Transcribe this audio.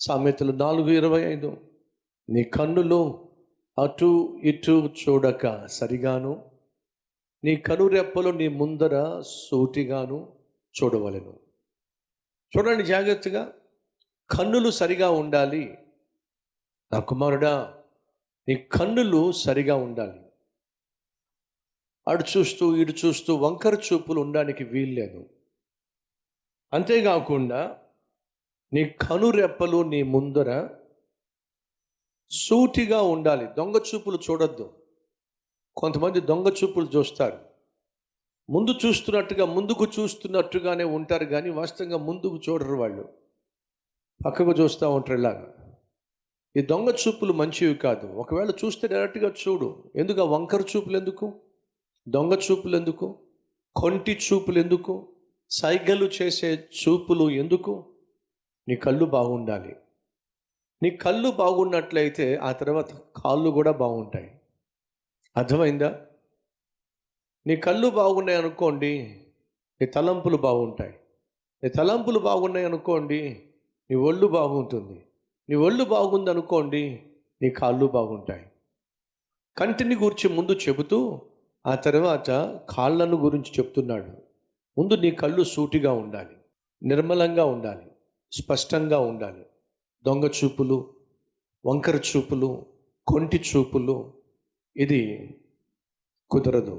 సామెతలు 4:25. నీ కన్నులు అటు ఇటు చూడక సరిగాను, నీ కనురెప్పలు నీ ముందర సూటిగాను చూడవలెను. చూడండి జాగ్రత్తగా, కన్నులు సరిగా ఉండాలి. నా కుమారుడా, నీ కన్నులు సరిగా ఉండాలి. అటు చూస్తూ ఇటు చూస్తూ వంకర చూపులు ఉండడానికి వీల్లేదు. అంతేకాకుండా నీ కనురెప్పలు నీ ముందర సూటిగా ఉండాలి. దొంగ చూపులు చూడొద్దు. కొంతమంది దొంగ చూపులు చూస్తారు. ముందుకు చూస్తున్నట్టుగానే ఉంటారు, కానీ వాస్తవంగా ముందుకు చూడరు. వాళ్ళు పక్కకు చూస్తూ ఉంటారు ఇలాగా. ఈ దొంగ చూపులు మంచివి కాదు. ఒకవేళ చూస్తే డైరెక్ట్గా చూడు. ఎందుకు ఆ వంకర చూపులు ఎందుకు? దొంగ చూపులు ఎందుకు? కొంటి చూపులు ఎందుకు? సైగలు చేసే చూపులు ఎందుకు? నీ కళ్ళు బాగుండాలి. నీ కళ్ళు బాగున్నట్లయితే ఆ తర్వాత కాళ్ళు కూడా బాగుంటాయి. అర్థమైందా? నీ కళ్ళు బాగున్నాయి అనుకోండి, నీ తలంపులు బాగుంటాయి. నీ తలంపులు బాగున్నాయి అనుకోండి, నీ ఒళ్ళు బాగుంటుంది. నీ ఒళ్ళు బాగుంది అనుకోండి, నీ కాళ్ళు బాగుంటాయి. కంటిని గురించి ముందు చెబుతూ ఆ తర్వాత కాళ్ళను గురించి చెప్తున్నాడు. ముందు నీ కళ్ళు సూటిగా ఉండాలి, నిర్మలంగా ఉండాలి, స్పష్టంగా ఉండాలి. దొంగ చూపులు, వంకర చూపులు, కొంటి చూపులు ఇది కుదరదు.